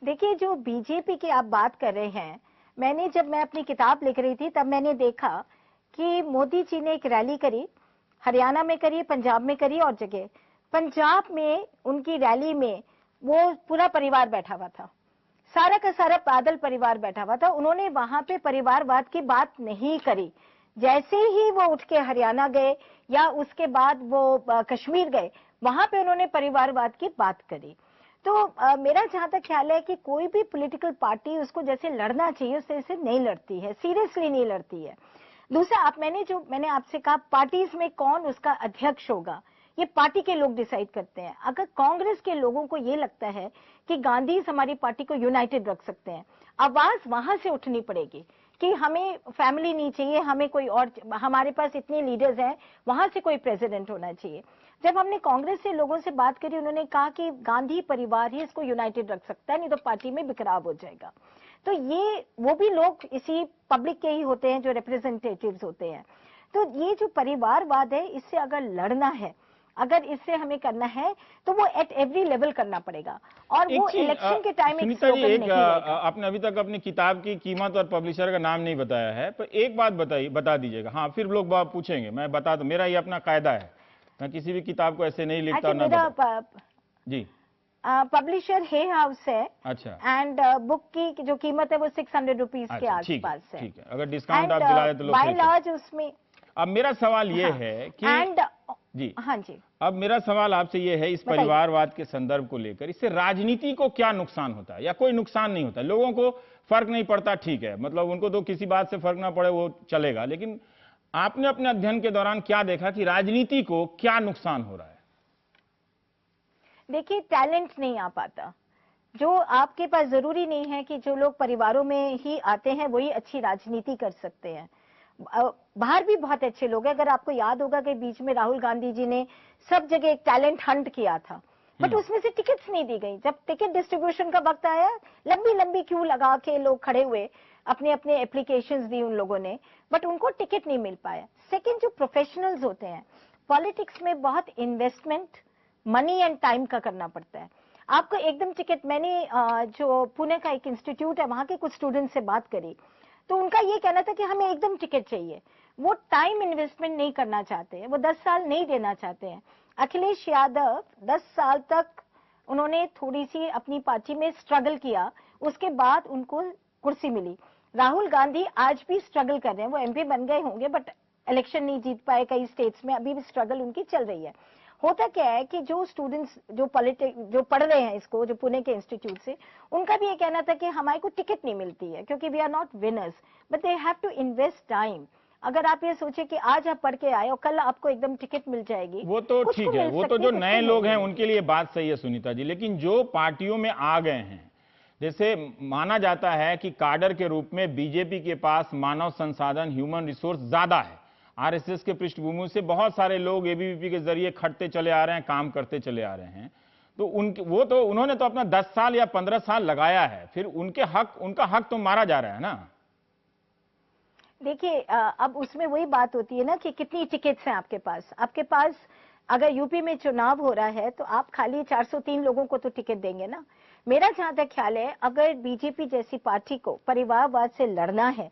देखिए जो बीजेपी की आप बात कर रहे हैं, जब मैं अपनी किताब लिख रही थी तब मैंने देखा कि मोदी जी ने एक रैली करी, हरियाणा में करी, पंजाब में करी और जगह। पंजाब में उनकी रैली में वो पूरा परिवार बैठा हुआ था, सारा का सारा बादल परिवार बैठा हुआ था। उन्होंने वहां पे परिवारवाद की बात नहीं करी। जैसे ही वो उठ के हरियाणा गए या उसके बाद वो कश्मीर गए, वहां पे उन्होंने परिवारवाद की बात करी। तो मेरा जहां तक ख्याल है कि कोई भी पॉलिटिकल पार्टी उसको जैसे लड़ना चाहिए उससे ऐसे नहीं लड़ती है, सीरियसली नहीं लड़ती है। दूसरा, मैंने आपसे कहा पार्टीज में कौन उसका अध्यक्ष होगा, ये पार्टी के लोग डिसाइड करते हैं। अगर कांग्रेस के लोगों को ये लगता है कि गांधी हमारी पार्टी को यूनाइटेड रख सकते हैं, आवाज वहां से उठनी पड़ेगी कि हमें फैमिली नहीं चाहिए, हमें कोई और, हमारे पास इतने लीडर्स हैं, वहां से कोई प्रेसिडेंट होना चाहिए। जब हमने कांग्रेस से लोगों से बात करी, उन्होंने कहा कि गांधी परिवार ही इसको यूनाइटेड रख सकता है, नहीं तो पार्टी में बिखराव हो जाएगा। तो ये वो भी लोग इसी पब्लिक के ही होते हैं जो रिप्रेजेंटेटिव्स होते हैं। तो ये जो परिवारवाद है, इससे अगर लड़ना है, अगर इससे हमें करना है, तो वो एट एवरी लेवल करना पड़ेगा और वो इलेक्शन के टाइम सुनीता जी, आपने अभी तक अपनी किताब की कीमत और पब्लिशर का नाम नहीं बताया है, पर एक बात बता दीजिएगा। हाँ, फिर लोग पूछेंगे, मैं बता दूं, मेरा ये अपना कायदा है, मैं किसी भी किताब को ऐसे नहीं लिखता ना जी। पब्लिशर हे हाउस है। अच्छा। एंड बुक की जो कीमत है वो 600 रुपीज के आसपास है। ठीक है, अगर डिस्काउंट आप दिलाए तो बाय लॉज उसमें। अब मेरा सवाल ये है कि जी, हाँ जी, अब मेरा सवाल आपसे ये है, इस परिवारवाद के संदर्भ को लेकर, इससे राजनीति को क्या नुकसान होता है या कोई नुकसान नहीं होता? लोगों को फर्क नहीं पड़ता, ठीक है, मतलब उनको तो किसी बात से फर्क ना पड़े वो चलेगा, लेकिन आपने अपने अध्ययन के दौरान क्या देखा कि राजनीति को क्या नुकसान हो रहा है? देखिए, टैलेंट नहीं आ पाता। जो आपके पास जरूरी नहीं है कि जो लोग परिवारों में ही आते हैं वही अच्छी राजनीति कर सकते हैं। बाहर भी बहुत अच्छे लोग हैं। अगर आपको याद होगा कि बीच में राहुल गांधी जी ने सब जगह एक टैलेंट हंट किया था, बट उसमें से टिकट्स नहीं दी गई। जब टिकट डिस्ट्रीब्यूशन का वक्त आया, लंबी लंबी क्यू लगा के लोग खड़े हुए, अपने अपने एप्लीकेशंस दी उन लोगों ने, बट उनको टिकट नहीं मिल पाया। सेकंड, जो प्रोफेशनल्स होते हैं पॉलिटिक्स में, बहुत इन्वेस्टमेंट मनी एंड टाइम का करना पड़ता है। आपको एकदम टिकट, मैंने जो पुणे का एक इंस्टीट्यूट है वहां के कुछ स्टूडेंट से बात करी, तो उनका ये कहना था कि हमें एकदम टिकट चाहिए। वो टाइम इन्वेस्टमेंट नहीं करना चाहते हैं, वो 10 साल नहीं देना चाहते हैं। अखिलेश यादव 10 साल तक उन्होंने थोड़ी सी अपनी पार्टी में स्ट्रगल किया, उसके बाद उनको कुर्सी मिली। राहुल गांधी आज भी स्ट्रगल कर रहे हैं, वो एमपी बन गए होंगे बट इलेक्शन नहीं जीत पाए कई स्टेट्स में, अभी भी स्ट्रगल उनकी चल रही है। होता क्या है कि जो स्टूडेंट्स जो पढ़ रहे हैं इसको, जो पुणे के इंस्टीट्यूट से, उनका भी ये कहना था कि हमारे को टिकट नहीं मिलती है क्योंकि we are not winners, but they have to invest time. अगर आप ये सोचे कि आज आप पढ़ के आए और कल आपको एकदम टिकट मिल जाएगी, वो तो ठीक है, वो तो जो नए लोग हैं उनके लिए बात सही है सुनीता जी, लेकिन जो पार्टियों में आ गए हैं, जैसे माना जाता है कि काडर के रूप में बीजेपी के पास मानव संसाधन, ह्यूमन रिसोर्स ज्यादा है। आरएसएस के पृष्ठभूमि से बहुत सारे लोग एबीवीपी के जरिए खटते चले आ रहे हैं, काम करते चले आ रहे हैं, तो उन्होंने तो अपना 10 साल या 15 साल लगाया है, फिर उनका हक तो मारा जा रहा है ना। देखिए, अब उसमें वही बात होती है ना कि कितनी टिकट्स हैं आपके पास। अगर यूपी में चुनाव हो रहा है तो आप खाली 403 लोगों को तो टिकट देंगे ना। मेरा जहां तक ख्याल है, अगर बीजेपी जैसी पार्टी को परिवारवाद से लड़ना है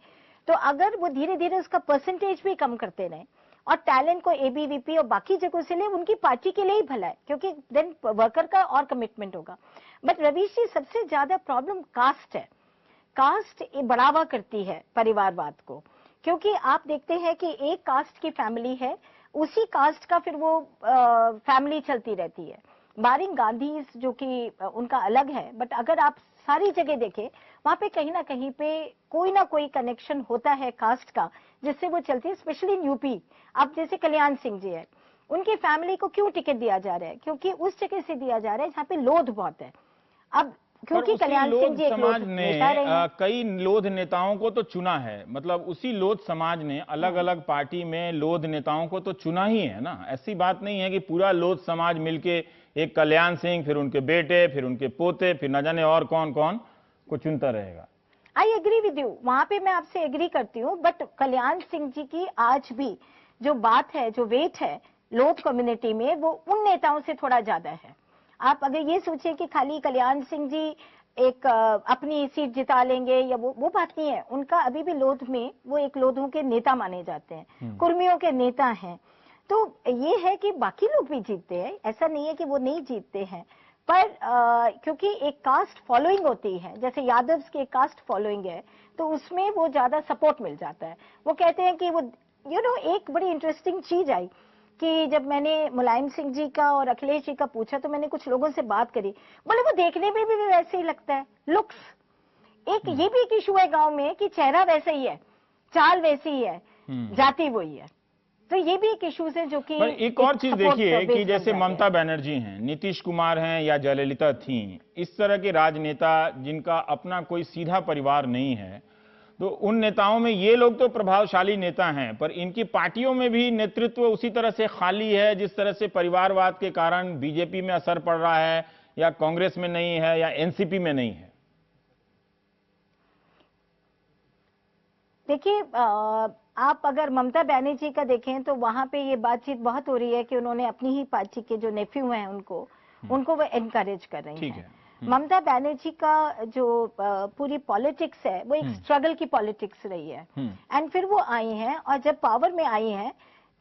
तो अगर वो धीरे धीरे उसका परसेंटेज भी कम करते रहे और टैलेंट को एबीवीपी और बाकी जगहों से ले, उनकी पार्टी के लिए ही भला है, क्योंकि देन वर्कर का और कमिटमेंट होगा। बट रवीश जी, सबसे ज्यादा प्रॉब्लम कास्ट है। कास्ट बढ़ावा करती है परिवारवाद को, क्योंकि आप देखते हैं कि एक कास्ट की फैमिली है, उसी कास्ट का फिर वो फैमिली चलती रहती है। बारिंग गांधी जो कि उनका अलग है, बट अगर आप सारी जगह देखें वहां पे कहीं ना कहीं पे कोई ना कोई कनेक्शन होता है कास्ट का, जिससे वो चलती है। स्पेशली इन यूपी, अब जैसे कल्याण सिंह जी है, उनकी फैमिली को क्यों टिकट दिया जा रहा है? क्योंकि उस जगह से दिया जा रहा है जहाँ पे लोध बहुत है। अब क्योंकि कल्याण सिंह जी समाज ने कई लोध नेताओं को तो चुना है, मतलब उसी लोध समाज ने अलग अलग पार्टी में लोध नेताओं को तो चुना ही है ना। ऐसी बात नहीं है कि पूरा लोध समाज मिलके एक कल्याण सिंह, फिर उनके बेटे, फिर उनके पोते, फिर न जाने और कौन कौन को चुनता रहेगा। आई एग्री विद यू, वहां पे मैं आपसे एग्री करती हूँ, बट कल्याण सिंह जी की आज भी जो बात है, जो वेट है लोध कम्युनिटी में, वो उन नेताओं से थोड़ा ज्यादा है। आप अगर ये सोचिए कि खाली कल्याण सिंह जी एक अपनी सीट जिता लेंगे या वो बात नहीं है। उनका अभी भी लोध में वो एक लोधों के नेता माने जाते हैं, कुर्मियों के नेता हैं। तो ये है कि बाकी लोग भी जीतते हैं, ऐसा नहीं है कि वो नहीं जीतते हैं, पर क्योंकि एक कास्ट फॉलोइंग होती है, जैसे यादव्स की एक कास्ट फॉलोइंग है, तो उसमें वो ज्यादा सपोर्ट मिल जाता है। वो कहते हैं कि वो एक बड़ी इंटरेस्टिंग चीज आई कि जब मैंने मुलायम सिंह जी का और अखिलेश जी का पूछा, तो मैंने कुछ लोगों से बात करी, बोले वो देखने में भी वैसे ही लगता है, लुक्स। एक ये भी एक इशू है गांव में कि चेहरा वैसे ही है, चाल वैसी ही है, जाति वही है। तो ये भी एक इशू है जो कि पर एक और चीज देखिए कि जैसे ममता बनर्जी हैं, नीतीश कुमार हैं या जयललिता थी, इस तरह के राजनेता जिनका अपना कोई सीधा परिवार नहीं है, तो उन नेताओं में ये लोग तो प्रभावशाली नेता हैं, पर इनकी पार्टियों में भी नेतृत्व उसी तरह से खाली है जिस तरह से परिवारवाद के कारण बीजेपी में असर पड़ रहा है, या कांग्रेस में नहीं है, या एनसीपी में नहीं है। देखिए, आप अगर ममता बनर्जी का देखें तो वहां पे ये बातचीत बहुत हो रही है कि उन्होंने अपनी ही पार्टी के जो नेफ्यू हैं उनको वो एनकरेज कर रही हैं। ममता बनर्जी का जो पूरी पॉलिटिक्स है वो एक स्ट्रगल की पॉलिटिक्स रही है, एंड फिर वो आई हैं, और जब पावर में आई हैं,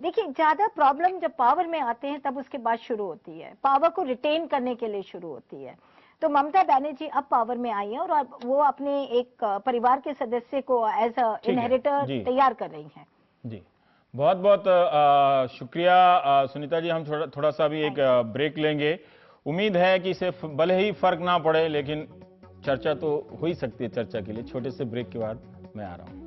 देखिए ज्यादा प्रॉब्लम जब पावर में आते हैं तब उसके बाद शुरू होती है, पावर को रिटेन करने के लिए शुरू होती है। तो ममता बनर्जी अब पावर में आई है और वो अपने एक परिवार के सदस्य को एज अ इनहेरिटर तैयार कर रही हैं। जी, बहुत बहुत शुक्रिया सुनीता जी। हम थोड़ा सा भी एक ब्रेक लेंगे। उम्मीद है कि सिर्फ भले ही फर्क ना पड़े, लेकिन चर्चा तो हो ही सकती है। चर्चा के लिए छोटे से ब्रेक के बाद मैं आ रहा हूं।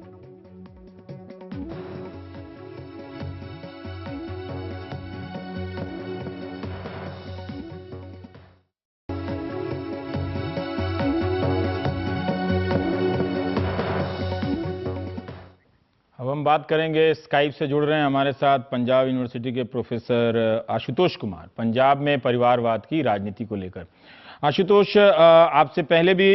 अब हम बात करेंगे, स्काइप से जुड़ रहे हैं हमारे साथ पंजाब यूनिवर्सिटी के प्रोफेसर आशुतोष कुमार, पंजाब में परिवारवाद की राजनीति को लेकर। आशुतोष, आपसे पहले भी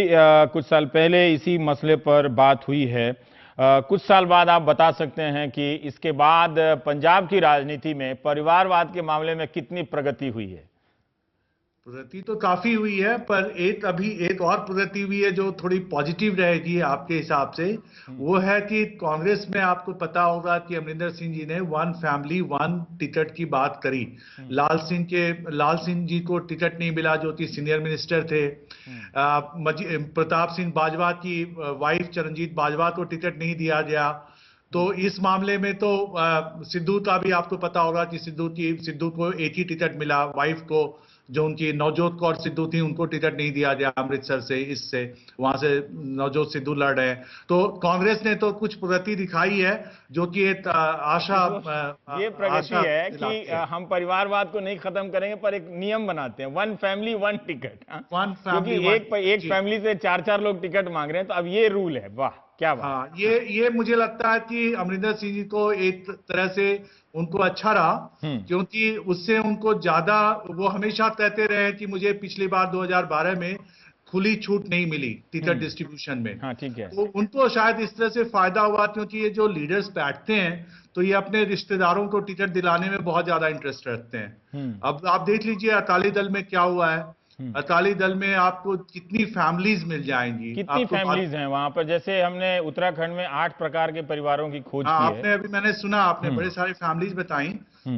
कुछ साल पहले इसी मसले पर बात हुई है। कुछ साल बाद आप बता सकते हैं कि इसके बाद पंजाब की राजनीति में परिवारवाद के मामले में कितनी प्रगति हुई है? प्रगति तो काफी हुई है, पर अभी एक और प्रगति हुई है जो थोड़ी पॉजिटिव रहेगी आपके हिसाब से। वो है कि कांग्रेस में आपको पता होगा कि अमरिंदर सिंह जी ने वन फैमिली वन टिकट की बात करी। लाल सिंह जी को टिकट नहीं मिला, जो कि सीनियर मिनिस्टर थे। प्रताप सिंह बाजवा की वाइफ चरणजीत बाजवा को टिकट नहीं दिया गया। तो इस मामले में तो सिद्धू का भी आपको पता होगा कि सिद्धू को एक ही टिकट मिला, वाइफ को, जो उनकी नवजोत कौर सिद्धू थी, उनको टिकट नहीं दिया गया अमृतसर से, इससे वहां से नवजोत सिद्धू लड़ रहे हैं। तो कांग्रेस ने तो कुछ प्रगति दिखाई है, जो कि एक आशा ये प्रगति है कि हम परिवारवाद को नहीं खत्म करेंगे, पर एक नियम बनाते हैं, वन फैमिली वन टिकट। क्योंकि एक फैमिली से 4-4 लोग टिकट मांग रहे हैं, तो अब ये रूल है। वाह, क्या बात। हाँ, ये मुझे लगता है कि अमरिंदर सिंह जी को एक तरह से उनको अच्छा रहा, क्योंकि उससे उनको ज्यादा, वो हमेशा कहते रहे कि मुझे पिछली बार 2012 में खुली छूट नहीं मिली टिकट डिस्ट्रीब्यूशन में। हाँ, ठीक है। तो उनको शायद इस तरह से फायदा हुआ, क्योंकि ये जो लीडर्स बैठते हैं तो ये अपने रिश्तेदारों को टिकट दिलाने में बहुत ज्यादा इंटरेस्ट रखते हैं। अब आप देख लीजिए अकाली दल में क्या हुआ है। अकाली दल में आपको कितनी फैमिलीज मिल जाएंगी, कितनी फैमिलीज हैं वहां पर? जैसे हमने उत्तराखंड में 8 प्रकार के परिवारों की खोज की है। मैंने सुना, आपने बड़े सारे फैमिलीज बताई।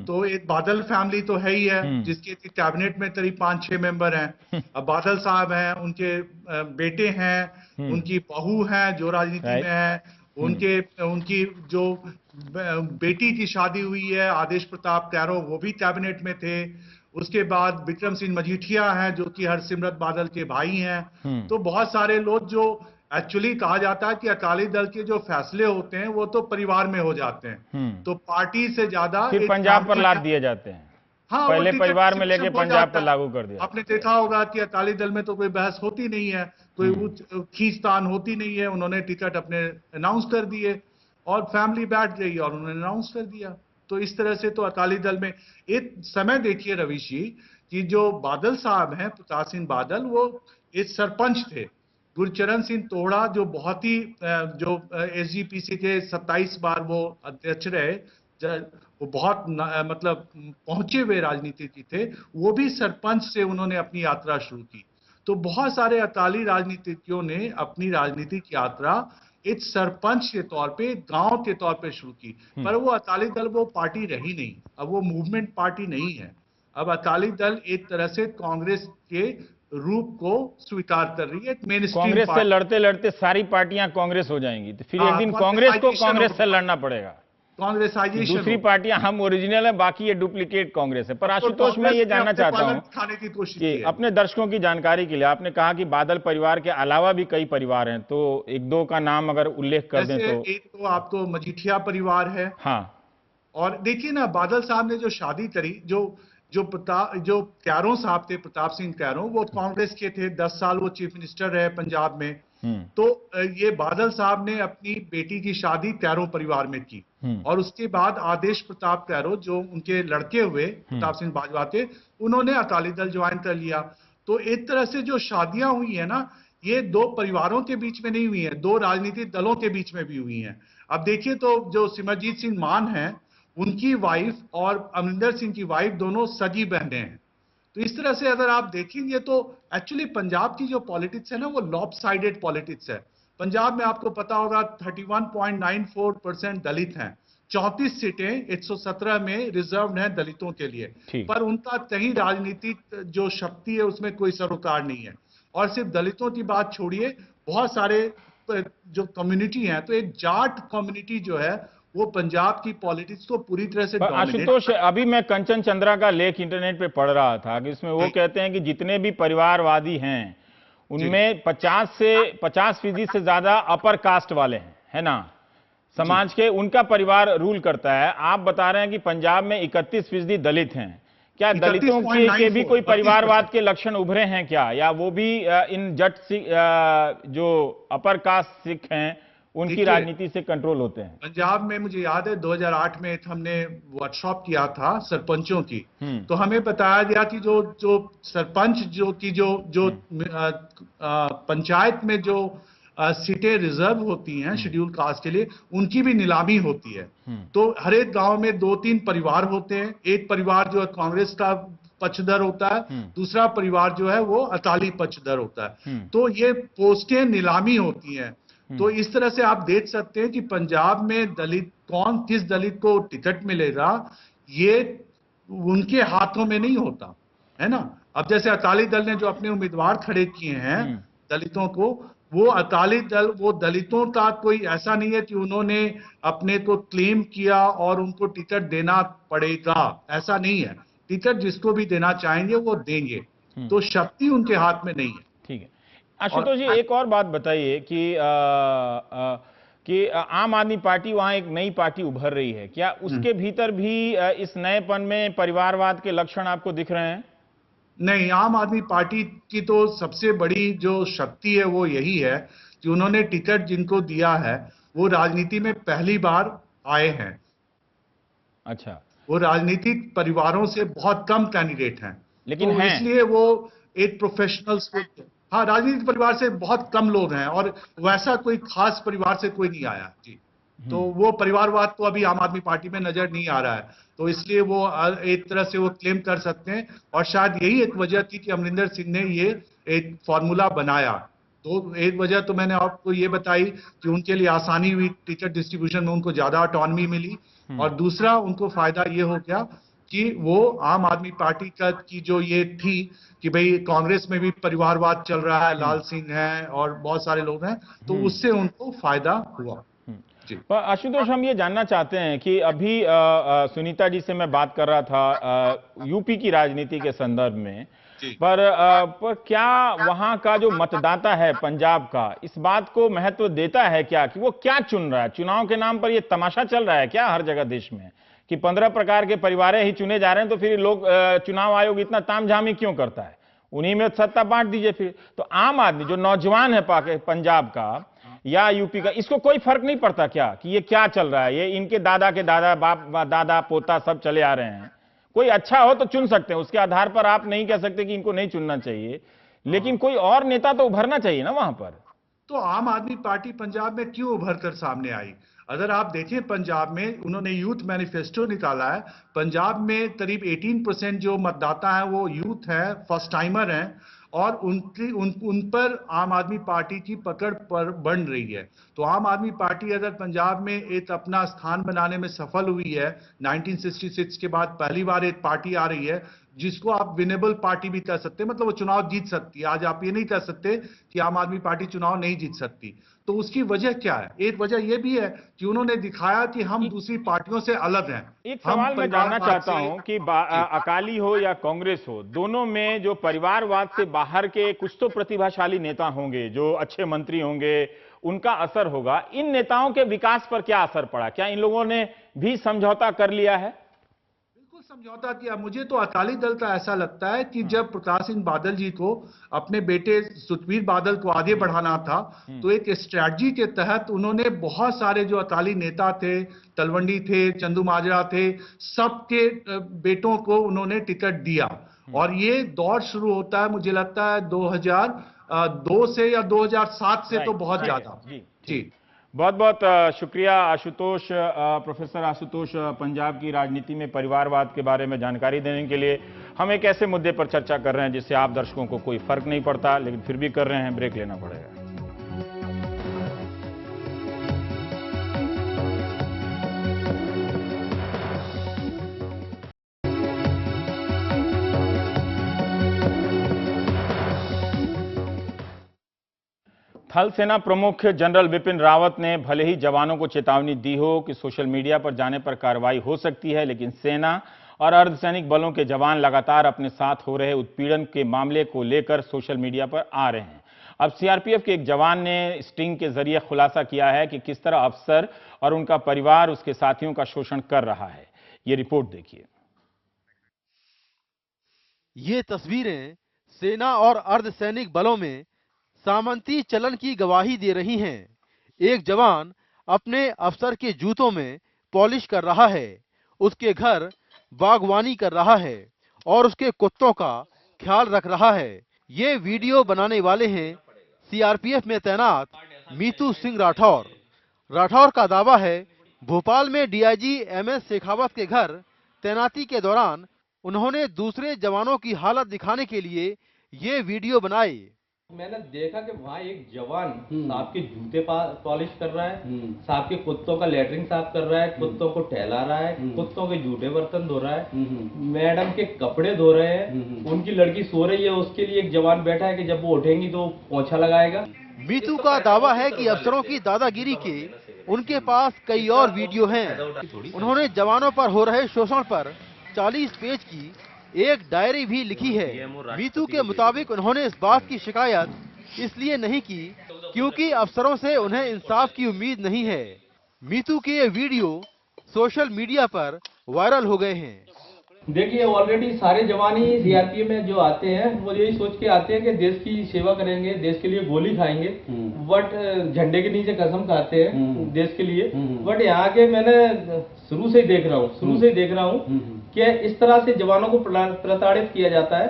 तो एक बादल फैमिली तो है ही है, जिसके कैबिनेट में करीब 5-6 मेंबर हैं। अब बादल साहब हैं, उनके बेटे हैं, उनकी बहू हैं जो राजनीति में है, उनकी जो बेटी की शादी हुई है आदेश प्रताप कैरो, वो भी कैबिनेट में थे। उसके बाद विक्रम सिंह मजीठिया हैं, जो कि हरसिमरत बादल के भाई हैं। तो बहुत सारे लोग, जो एक्चुअली कहा जाता है कि अकाली दल के जो फैसले होते हैं वो तो परिवार में हो जाते हैं, तो पार्टी से ज्यादा फिर पंजाब पर लाद दिए जाते हैं। हाँ, पहले परिवार में लेके पंजाब पर लागू कर दिया। आपने देखा होगा कि अकाली दल में तो कोई बहस होती नहीं है, कोई खींचतान होती नहीं है। उन्होंने टिकट अपने अनाउंस कर दिए और फैमिली बैठ गई और उन्होंने अनाउंस कर दिया। तो इस तरह से तो अकाली दल में एक समय, देखिए रवीश जी, कि जो बादल साहब हैं, प्रताप सिंह बादल, वो एक सरपंच थे गुरचरण सिंह तोड़ा जो बहुत ही जो एसजीपीसी के 27 बार वो अध्यक्ष रहे, वो बहुत मतलब पहुंचे हुए राजनीतिज्ञ थे, वो भी सरपंच से उन्होंने अपनी यात्रा शुरू की। तो बहुत सारे अकाली राजनीतिज्ञों ने अपनी राजनीतिक यात्रा एक सरपंच के तौर पे, गांव के तौर पे शुरू की। पर वो अकाली दल वो पार्टी रही नहीं, अब वो मूवमेंट पार्टी नहीं है। अब अकाली दल एक तरह से कांग्रेस के रूप को स्वीकार कर रही है, मेन स्ट्रीम कांग्रेस से लड़ते लड़ते सारी पार्टियां कांग्रेस हो जाएंगी, तो फिर एक दिन कांग्रेस को कांग्रेस से लड़ना पड़ेगा। कांग्रेसाइजेशन, दूसरी पार्टियां हम ओरिजिनल है, बाकी ये डुप्लीकेट कांग्रेस है। पर आशुतोष, मैं ये जानना चाहता हूं खाने की कोशिश कि अपने दर्शकों की जानकारी के लिए, आपने कहा कि बादल परिवार के अलावा भी कई परिवार हैं, तो एक दो का नाम अगर उल्लेख कर दें तो। एक तो आपको मजीठिया परिवार है। हाँ, और देखिए ना, बादल साहब ने जो शादी करी, जो कैरों साहब थे, प्रताप सिंह कैरों, वो कांग्रेस के थे, 10 साल वो चीफ मिनिस्टर रहे पंजाब में। तो ये बादल साहब ने अपनी बेटी की शादी कैरों परिवार में की, और उसके बाद आदेश प्रताप कैरों, जो उनके लड़के हुए प्रताप सिंह बाजवा थे, उन्होंने अकाली दल ज्वाइन कर लिया। तो एक तरह से जो शादियां हुई है ना, ये दो परिवारों के बीच में नहीं हुई है, दो राजनीतिक दलों के बीच में भी हुई है। अब देखिए तो जो सिमरजीत सिंह मान है, उनकी वाइफ और अमरिंदर सिंह की वाइफ दोनों सगी बहनें हैं। तो इस तरह से अगर आप देखेंगे तो एक्चुअली पंजाब की जो पॉलिटिक्स है ना, वो लॉपसाइडेड पॉलिटिक्स है। पंजाब में आपको पता होगा 31.94% दलित हैं, 34 सीटें 117 में रिजर्व्ड हैं दलितों के लिए, पर उनका कहीं राजनीतिक जो शक्ति है उसमें कोई सरोकार नहीं है। और सिर्फ दलितों की बात छोड़िए, बहुत सारे जो कम्युनिटी हैं, तो एक जाट कम्युनिटी जो है वो पंजाब की पॉलिटिक्स को पूरी तरह से आशुतोष, अभी मैं कंचन चंद्रा का लेख इंटरनेट पे पढ़ रहा था कि इसमें वो कहते हैं कि जितने भी परिवारवादी हैं उनमें 50% से ज्यादा अपर कास्ट वाले हैं, है ना, समाज के, उनका परिवार रूल करता है। आप बता रहे हैं कि पंजाब में 31% दलित हैं। क्या दलितों के भी कोई परिवारवाद के लक्षण उभरे हैं क्या, या वो भी इन जट जो अपर कास्ट सिख हैं उनकी राजनीति से कंट्रोल होते हैं? पंजाब में मुझे याद है 2008 में हमने वर्कशॉप किया था सरपंचों की, तो हमें बताया गया कि जो सरपंच जो पंचायत में जो सीटें रिजर्व होती हैं शेड्यूल कास्ट के लिए, उनकी भी नीलामी होती है। तो हर एक गांव में 2-3 परिवार होते हैं, एक परिवार जो है कांग्रेस का पक्षधर होता है, दूसरा परिवार जो है वो अकाली पक्षधर होता है। तो ये पोस्टें नीलामी होती हैं। तो इस तरह से आप देख सकते हैं कि पंजाब में दलित किस दलित को टिकट मिलेगा, ये उनके हाथों में नहीं होता है ना। अब जैसे अकाली दल ने जो अपने उम्मीदवार खड़े किए हैं दलितों को, वो अकाली दल, वो दलितों का कोई ऐसा नहीं है कि उन्होंने अपने को क्लेम किया और उनको टिकट देना पड़ेगा, ऐसा नहीं है। टिकट जिसको भी देना चाहेंगे वो देंगे, तो शक्ति उनके हाथ में नहीं है। ठीक है आशुतोष जी, एक और बात बताइए कि आम आदमी पार्टी वहां एक नई पार्टी उभर रही है, क्या उसके भीतर भी इस नएपन में परिवारवाद के लक्षण आपको दिख रहे हैं? नहीं, आम आदमी पार्टी की तो सबसे बड़ी जो शक्ति है वो यही है कि उन्होंने टिकट जिनको दिया है वो राजनीति में पहली बार आए हैं। अच्छा, वो राजनीतिक परिवारों से बहुत कम कैंडिडेट हैं, लेकिन तो इसलिए वो एक प्रोफेशनल्स, हाँ, राजनीतिक परिवार से बहुत कम लोग हैं, और वैसा कोई खास परिवार से कोई नहीं आया जी। तो वो परिवारवाद तो अभी आम आदमी पार्टी में नजर नहीं आ रहा है, तो इसलिए वो एक तरह से वो क्लेम कर सकते हैं। और शायद यही एक वजह थी कि अमरिंदर सिंह ने ये एक फॉर्मूला बनाया। तो एक वजह तो मैंने आपको ये बताई कि उनके लिए आसानी हुई, टिकट डिस्ट्रीब्यूशन में उनको ज्यादा ऑटोनॉमी मिली, और दूसरा उनको फायदा ये हो गया कि वो आम आदमी पार्टी की जो ये थी कि भाई कांग्रेस में भी परिवारवाद चल रहा है, लाल सिंह हैं और बहुत सारे लोग हैं, तो उससे उनको फायदा हुआ। आशुतोष, हम ये जानना चाहते हैं कि अभी सुनीता जी से मैं बात कर रहा था यूपी की राजनीति के संदर्भ में, पर क्या वहां का जो मतदाता है पंजाब का इस बात को महत्व देता है क्या कि वो क्या चुन रहा है? चुनाव के नाम पर ये तमाशा चल रहा है क्या हर जगह देश में कि 15 प्रकार के परिवार ही चुने जा रहे हैं, तो फिर लोग चुनाव आयोग इतना तामझामी क्यों करता है? उन्हीं में सत्ता बांट दीजिए फिर। तो आम आदमी जो नौजवान है पंजाब का या यूपी का, इसको कोई फर्क नहीं पड़ता क्या कि ये क्या चल रहा है? ये इनके दादा के दादा, बाप दादा पोता सब चले आ रहे हैं, कोई अच्छा हो तो चुन सकते हैं, उसके आधार पर आप नहीं कह सकते कि इनको नहीं चुनना चाहिए। लेकिन कोई और नेता तो उभरना चाहिए ना वहां पर। तो आम आदमी पार्टी पंजाब में क्यों उभर कर सामने आई? अगर आप देखें पंजाब में उन्होंने यूथ मैनिफेस्टो निकाला है। पंजाब में करीब 18% जो मतदाता हैं वो यूथ है, फर्स्ट टाइमर हैं, और उन पर आम आदमी पार्टी की पकड़ पर बन रही है। तो आम आदमी पार्टी अगर पंजाब में एक अपना स्थान बनाने में सफल हुई है, 1966 के बाद पहली बार एक पार्टी आ रही है जिसको आप विनेबल पार्टी भी कह सकते हैं, मतलब वो चुनाव जीत सकती है। आज आप ये नहीं कह सकते कि आम आदमी पार्टी चुनाव नहीं जीत सकती। तो उसकी वजह क्या है? एक वजह यह भी है कि उन्होंने दिखाया कि हम दूसरी पार्टियों से अलग हैं। एक सवाल मैं जानना चाहता हूं कि अकाली हो या कांग्रेस हो, दोनों में जो परिवारवाद से बाहर के कुछ तो प्रतिभाशाली नेता होंगे, जो अच्छे मंत्री होंगे, उनका असर होगा। इन नेताओं के विकास पर क्या असर पड़ा? क्या इन लोगों ने भी समझौता कर लिया है? बिल्कुल समझौता किया। मुझे तो अकाली दल का ऐसा लगता है कि जब प्रकाश सिंह बादल जी को अपने बेटे सुखबीर बादल को आगे बढ़ाना था, तो एक स्ट्रैटेजी के तहत उन्होंने बहुत सारे जो अकाली नेता थे, तलवंडी थे, चंदू माजरा थे, सबके बेटों को उन्होंने टिकट दिया। और ये दौर शुरू होता है मुझे लगता है 2002 से या 2007 से, तो बहुत ज्यादा। जी बहुत बहुत शुक्रिया आशुतोष, प्रोफेसर आशुतोष, पंजाब की राजनीति में परिवारवाद के बारे में जानकारी देने के लिए। हम एक ऐसे मुद्दे पर चर्चा कर रहे हैं जिससे आप दर्शकों को कोई फर्क नहीं पड़ता, लेकिन फिर भी कर रहे हैं। ब्रेक लेना पड़ेगा। थल सेना प्रमुख जनरल बिपिन रावत ने भले ही जवानों को चेतावनी दी हो कि सोशल मीडिया पर जाने पर कार्रवाई हो सकती है, लेकिन सेना और अर्धसैनिक बलों के जवान लगातार अपने साथ हो रहे उत्पीड़न के मामले को लेकर सोशल मीडिया पर आ रहे हैं। अब सीआरपीएफ के एक जवान ने स्टिंग के जरिए खुलासा किया है कि किस तरह अफसर और उनका परिवार उसके साथियों का शोषण कर रहा है। ये रिपोर्ट देखिए। ये तस्वीरें सेना और अर्धसैनिक बलों में सामंती चलन की गवाही दे रही हैं। एक जवान अपने अफसर के जूतों में पॉलिश कर रहा है, उसके घर बागवानी कर रहा है और उसके कुत्तों का ख्याल रख रहा है। ये वीडियो बनाने वाले हैं सीआरपीएफ में तैनात मीतू सिंह राठौर। राठौर का दावा है भोपाल में डीआईजी एमएस शेखावत के घर तैनाती के दौरान उन्होंने दूसरे जवानों की हालत दिखाने के लिए ये वीडियो बनाए। मैंने देखा कि वहाँ एक जवान सांप के जूते पॉलिश कर रहा है, सांप के कुत्तों का लेटरिन साफ कर रहा है, कुत्तों को टहला रहा है, कुत्तों के जूठे बर्तन धो रहा है, मैडम के कपड़े धो रहे हैं, उनकी लड़की सो रही है, उसके लिए एक जवान बैठा है कि जब वो उठेंगी तो पोंछा लगाएगा। मीतू का दावा है कि अफसरों की दादागिरी के उनके पास कई और वीडियो हैं। उन्होंने जवानों पर हो रहे शोषण पर 40 पेज की एक डायरी भी लिखी है। मीतू के मुताबिक उन्होंने इस बात की शिकायत इसलिए नहीं की क्योंकि अफसरों से उन्हें इंसाफ की उम्मीद नहीं है। मीतू के ये वीडियो सोशल मीडिया पर वायरल हो गए हैं। देखिए ऑलरेडी सारे जवान ही सीआरपीएफ में जो आते हैं वो यही सोच के आते हैं कि देश की सेवा करेंगे, देश के लिए गोली खाएंगे, बट झंडे के नीचे कसम खाते हैं देश के लिए। बट यहाँ के मैंने शुरू से ही देख रहा हूँ कि इस तरह से जवानों को प्रताड़ित किया जाता है।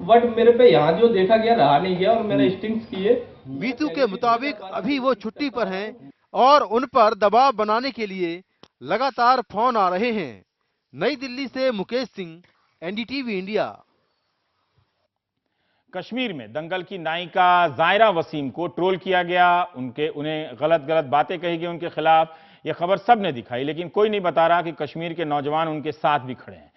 बट मेरे पे यहाँ जो देखा गया रहा नहीं गया और मैंने स्टिंग्स किए। मीतू के मुताबिक अभी वो छुट्टी पर हैं और उन पर दबाव बनाने के लिए लगातार फोन आ रहे हैं। नई दिल्ली से मुकेश सिंह, एनडीटीवी इंडिया। कश्मीर में दंगल की नायिका जायरा वसीम को ट्रोल किया गया, उन्हें गलत बातें कही गई उनके खिलाफ। यह खबर सबने दिखाई, लेकिन कोई नहीं बता रहा कि कश्मीर के नौजवान उनके साथ भी खड़े हैं,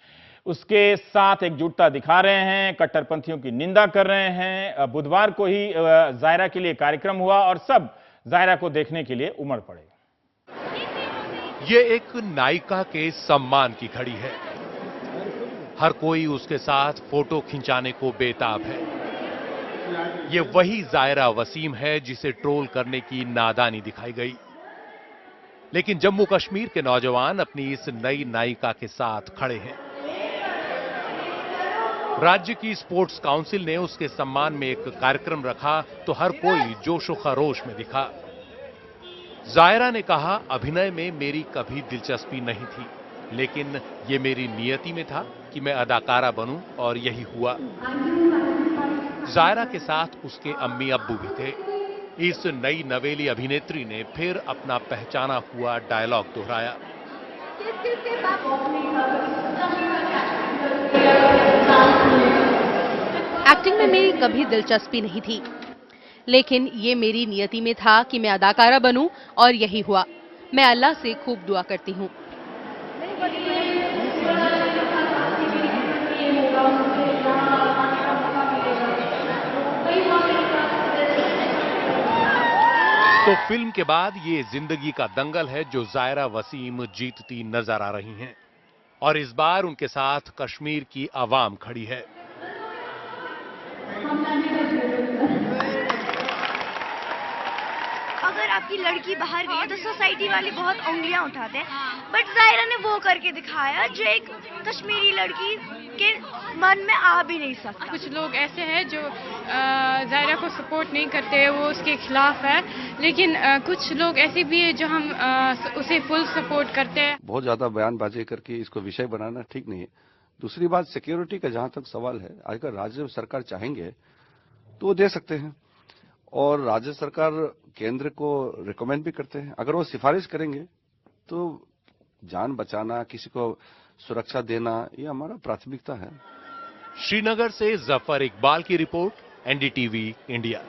उसके साथ एकजुटता दिखा रहे हैं, कट्टरपंथियों की निंदा कर रहे हैं। बुधवार को ही जायरा के लिए कार्यक्रम हुआ और सब जायरा को देखने के लिए उमड़ पड़े। ये एक नायिका के सम्मान की घड़ी है। हर कोई उसके साथ फोटो खिंचाने को बेताब है। ये वही जायरा वसीम है जिसे ट्रोल करने की नादानी दिखाई गई। लेकिन जम्मू कश्मीर के नौजवान अपनी इस नई नायिका के साथ खड़े हैं। राज्य की स्पोर्ट्स काउंसिल ने उसके सम्मान में एक कार्यक्रम रखा तो हर कोई जोशो खरोश में दिखा। जायरा ने कहा, अभिनय में मेरी कभी दिलचस्पी नहीं थी, लेकिन ये मेरी नियति में था कि मैं अदाकारा बनूं और यही हुआ। जायरा के साथ उसके अम्मी अब्बू भी थे। इस नई नवेली अभिनेत्री ने फिर अपना पहचाना हुआ डायलॉग दोहराया। एक्टिंग में मेरी कभी दिलचस्पी नहीं थी, लेकिन ये मेरी नियति में था कि मैं अदाकारा बनूं, और यही हुआ। मैं अल्लाह से खूब दुआ करती हूं। तो फिल्म के बाद ये जिंदगी का दंगल है जो जायरा वसीम जीतती नजर आ रही हैं, और इस बार उनके साथ कश्मीर की आवाम खड़ी है। अगर आपकी लड़की बाहर गई है तो सोसाइटी वाले बहुत उंगलियां उठाते हैं, बट जायरा ने वो करके दिखाया जो एक कश्मीरी लड़की के मन में आ भी नहीं सकता। कुछ लोग ऐसे हैं जो जायरा को सपोर्ट नहीं करते, वो उसके खिलाफ है, लेकिन कुछ लोग ऐसे भी हैं जो हम उसे फुल सपोर्ट करते हैं। बहुत ज्यादा बयानबाजी करके इसको विषय बनाना ठीक नहीं है। दूसरी बात, सिक्योरिटी का जहां तक सवाल है, अगर राज्य सरकार चाहेंगे तो वो दे सकते हैं, और राज्य सरकार केंद्र को रिकमेंड भी करते हैं। अगर वो सिफारिश करेंगे तो जान बचाना, किसी को सुरक्षा देना, ये हमारा प्राथमिकता है। श्रीनगर से जफर इकबाल की रिपोर्ट, एनडीटीवी इंडिया।